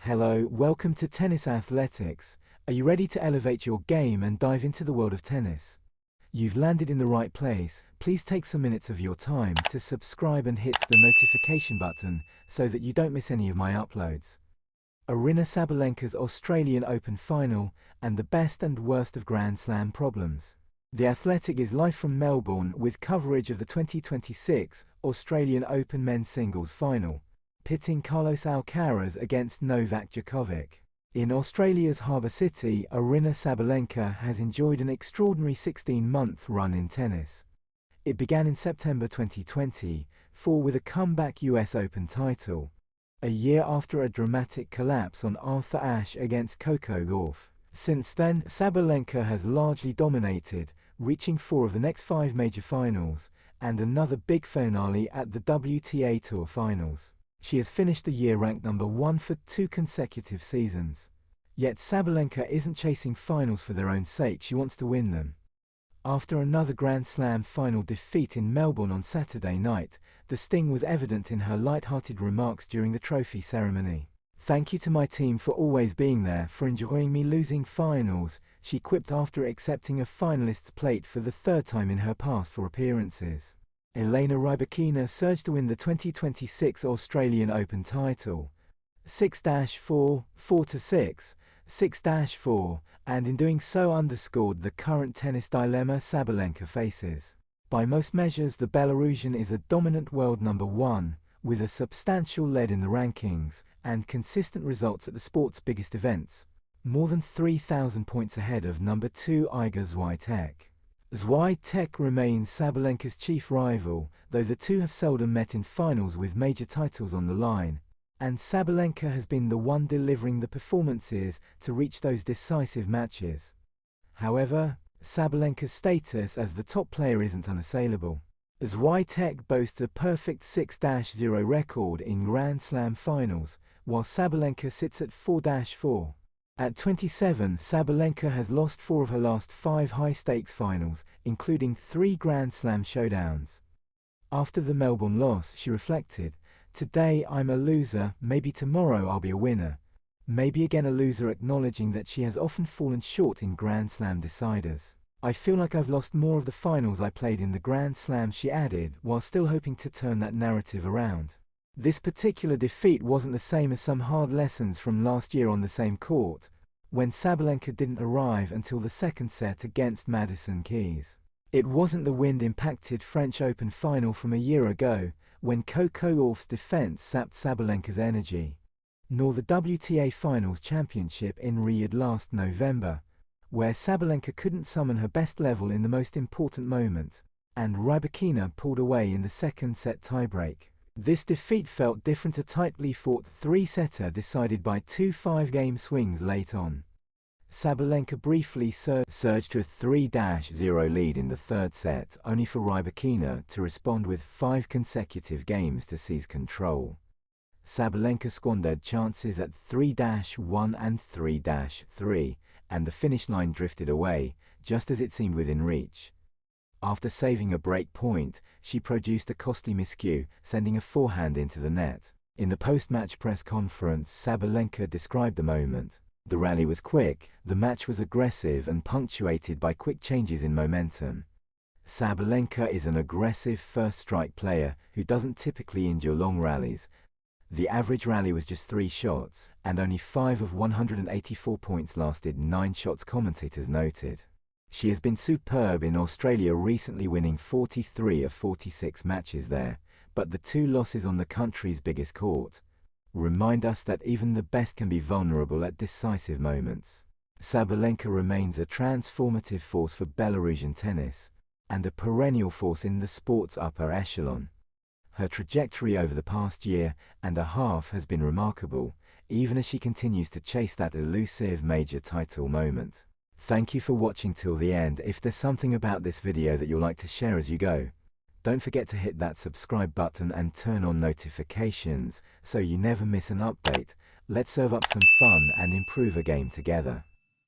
Hello, welcome to Tennis Athletics. Are you ready to elevate your game and dive into the world of tennis? You've landed in the right place. Please take some minutes of your time to subscribe and hit the notification button so that you don't miss any of my uploads. Aryna Sabalenka's Australian Open final and the best and worst of Grand Slam problems. The Athletic is live from Melbourne with coverage of the 2026 Australian Open men's singles final, pitting Carlos Alcaraz against Novak Djokovic. In Australia's harbour city, Aryna Sabalenka has enjoyed an extraordinary 16-month run in tennis. It began in September 2024 with a comeback US Open title, a year after a dramatic collapse on Arthur Ashe against Coco Gauff. Since then, Sabalenka has largely dominated, reaching 4 of the next 5 major finals, and another big finale at the WTA Tour Finals. She has finished the year ranked number 1 for 2 consecutive seasons. Yet Sabalenka isn't chasing finals for their own sake, she wants to win them. After another Grand Slam final defeat in Melbourne on Saturday night, the sting was evident in her light-hearted remarks during the trophy ceremony. "Thank you to my team for always being there, for enjoying me losing finals," she quipped after accepting a finalist's plate for the 3rd time in her past 4 appearances. Elena Rybakina surged to win the 2026 Australian Open title, 6-4, 4-6, 6-4, and in doing so underscored the current tennis dilemma Sabalenka faces. By most measures, the Belarusian is a dominant world number 1, with a substantial lead in the rankings and consistent results at the sport's biggest events, more than 3,000 points ahead of number 2 Iga Swiatek. Swiatek remains Sabalenka's chief rival, though the two have seldom met in finals with major titles on the line, and Sabalenka has been the one delivering the performances to reach those decisive matches. However, Sabalenka's status as the top player isn't unassailable. Swiatek boasts a perfect 6-0 record in Grand Slam finals, while Sabalenka sits at 4-4. At 27, Sabalenka has lost 4 of her last 5 high-stakes finals, including 3 Grand Slam showdowns. After the Melbourne loss, she reflected, "Today I'm a loser, maybe tomorrow I'll be a winner." Maybe again a loser, acknowledging that she has often fallen short in Grand Slam deciders. "I feel like I've lost more of the finals I played in the Grand Slam," she added, while still hoping to turn that narrative around. This particular defeat wasn't the same as some hard lessons from last year on the same court, when Sabalenka didn't arrive until the 2nd set against Madison Keys. It wasn't the wind-impacted French Open final from a year ago, when Coco Gauff's defense sapped Sabalenka's energy, nor the WTA Finals Championship in Riyadh last November, where Sabalenka couldn't summon her best level in the most important moment, and Rybakina pulled away in the 2nd set tiebreak. This defeat felt different, a tightly fought 3-setter decided by 2 5-game swings late on. Sabalenka briefly surged to a 3-0 lead in the 3rd set, only for Rybakina to respond with 5 consecutive games to seize control. Sabalenka squandered chances at 3-1 and 3-3, and the finish line drifted away, just as it seemed within reach. After saving a break point, she produced a costly miscue, sending a forehand into the net. In the post-match press conference, Sabalenka described the moment. "The rally was quick, the match was aggressive and punctuated by quick changes in momentum." Sabalenka is an aggressive first-strike player who doesn't typically endure long rallies. The average rally was just 3 shots, and only 5 of 184 points lasted 9 shots, commentators noted. She has been superb in Australia, recently winning 43 of 46 matches there, but the 2 losses on the country's biggest court remind us that even the best can be vulnerable at decisive moments. Sabalenka remains a transformative force for Belarusian tennis, and a perennial force in the sport's upper echelon. Her trajectory over the past year and a half has been remarkable, even as she continues to chase that elusive major title moment. Thank you for watching till the end. If there's something about this video that you'll like to share as you go, don't forget to hit that subscribe button and turn on notifications so you never miss an update. Let's serve up some fun and improve a game together.